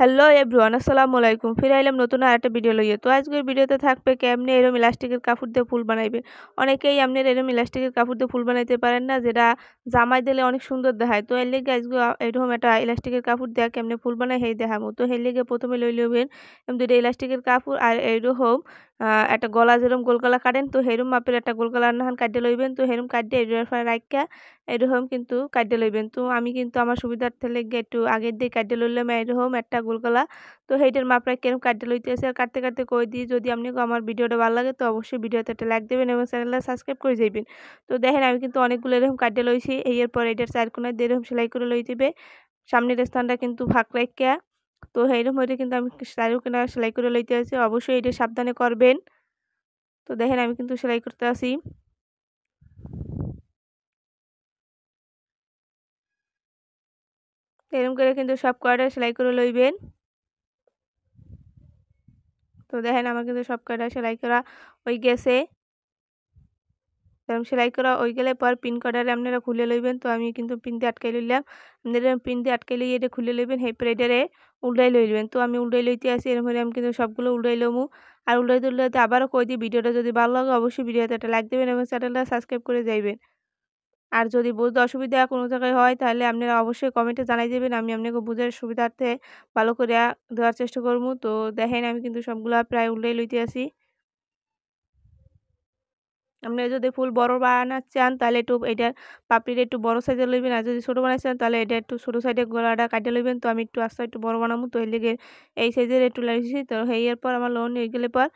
Hello everyone, আসসালামু আলাইকুম। ফিরে আইলাম নতুন আরেকটা ভিডিও লইয়ে। তো আজকের ভিডিওতে থাকবে কেমনে এরম ইলাস্টিকের কাপড় দিয়ে ফুল বানাইবেন। অনেকেই আপনার এরম ইলাস্টিকের কাপড় দিয়ে ফুল বানাইতে পারেন না, যেটা জামায় দিলে অনেক সুন্দর দেখায়। তো এর লিগে আজকে এরকম একটা ইলাস্টিকের কাপড় দিয়ে কেমনে ফুল বানাই সেই দেখামু। তো এর লিগে প্রথমে লই লইবেন দুইটা ইলাস্টিকের কাপড় আর এইরকম একটা গলা যেরকম গোল গলা কাটেন, তো হেরুম মাপের একটা গোল গলা নাহান কাটে লইবেন। তো হেরুম কাটে এর রাইখা এরকম কিন্তু কাটে লইবেন। তো আমি কিন্তু আমার সুবিধার্থে লেগে একটু আগের দিয়ে কাটে লইলাম এরকম একটা গোলগলা। তো সেইটার মাপ রাখ কেরম কাটতে লইতেছে আর কাটতে কাটতে কই দিই, যদি আপনি আমার ভিডিওটা ভালো লাগে তো অবশ্যই ভিডিওতে একটা লাইক দেবেন এবং চ্যানেলটা সাবস্ক্রাইব করে যাইবেন। তো দেখেন আমি কিন্তু অনেকগুলো এরকম কাটতে লইছি। এরপর এটার চার কোণায় দিয়ে এরকম সেলাই করে লই দিবে। সামনের স্থানটা কিন্তু ফাঁক রাইখা, তো এইরকম হইলে কিন্তু আমি চারু কোণা সেলাই করে লইতে আছি। অবশ্যই এটা সাবধানে করবেন। তো দেখেন আমি কিন্তু সেলাই করতে আছি। এরকম করে কিন্তু সব কয়টা সেলাই করে লইবেন। তো দেখেন আমার কিন্তু সব কয়টা সেলাই করা হয়ে গেছে। এরকম সেলাই করা হয়ে গেলে পর পিন কটারে আপনারা খুলে লইবেন। তো আমি কিন্তু পিন দিয়ে আটকাই লইলাম। আপনারা পিন দিয়ে আটকাই লইয়ে এটা খুলে লইবেন, এরপর এটারে উল্টাই লইবেন। তো আমি উল্টাই লইতে আছি, এরকম হলে আমি কিন্তু সবগুলো উল্টাই লমু। আর উল্টাইতে উল্টাইতে আবারও কই দিই, ভিডিওটা যদি ভালো লাগে অবশ্যই ভিডিওতে একটা লাইক দেবেন এবং চ্যানেলটা সাবস্ক্রাইব করে যাইবেন। আর যদি বুঝতে অসুবিধা কোনো জায়গায় হয় তাহলে আপনারা অবশ্যই কমেন্টে জানাই দেবেন, আমি আপনাকে বুঝার সুবিধার্থে ভালো করে দেওয়ার চেষ্টা করবো। তো দেখেন আমি কিন্তু সবগুলা প্রায় উল্টাই লইতে আছি। আপনি যদি ফুল বড় বানাতে চান তাহলে একটু এটার পাপড়িটা একটু বড় সাইজের লইবেন, আর যদি ছোট বানাতে চান তাহলে এটা একটু ছোট সাইডে গলাটা কাটে লইবেন। তো আমি একটু আস্তে একটু বড় বানাবো, তো এর লেগে এই সাইজের একটু লাইছি। তো এর পর আমার লোন হয়ে গেলে পর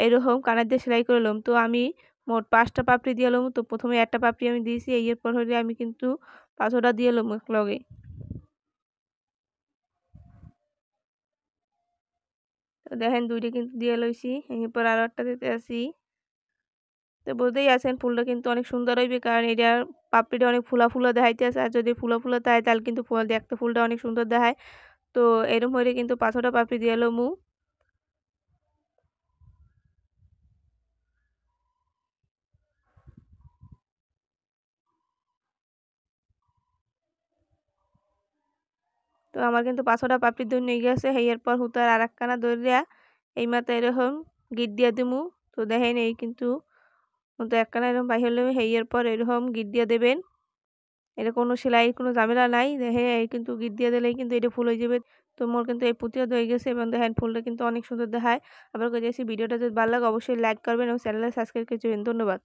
এরকম কানের দিয়ে সেলাই করে লম। তো আমি মোট 5টা পাপড়ি দিয়ে লম। তো প্রথমে একটা পাপড়ি আমি দিয়েছি, এরপর হলে আমি কিন্তু 5টা দিয়ে লম লগে। তো দেখেন দুইটা কিন্তু দিয়ে লইছি, এরপর আরো একটা দিতে আসি। তো বুঝতেই আছেন ফুলটা কিন্তু অনেক সুন্দর হইবে, কারণ এটার পাপড়িটা অনেক ফুলা ফুলা দেখাইতেছে। আর যদি ফুলা ফুলা থাকে তাহলে কিন্তু ফুল দেখতে ফুলটা অনেক সুন্দর দেখায়। তো এরকম হইলে কিন্তু 5টা পাপড়ি দিয়ে লমু। তো আমার কিন্তু 5টা পাপড়ি দই নিয়ে গেছে। এরপর হুতার আর একখানা দইরা এই মাথা এরকম গিট দিয়া দিমু। তো দেখেন এই কিন্তু একখানা এরকম বাইর হলে এরপর এরকম গিট দিয়ে দেবেন। এটা কোনো সেলাই কোনো ঝামেলা নাই। দেখেন এই কিন্তু গিট দিয়ে দিলেই কিন্তু এটা ফুল হয়ে যাবে। তো মোর কিন্তু এই পুঁতিও হয়ে গেছে এবং দেখেন ফুলটা কিন্তু অনেক সুন্দর দেখায়। আবার কইতেছি ভিডিওটা যদি ভালো লাগে অবশ্যই লাইক করবেন এবং চ্যানেলটা সাবস্ক্রাইব করে দিবেন। ধন্যবাদ।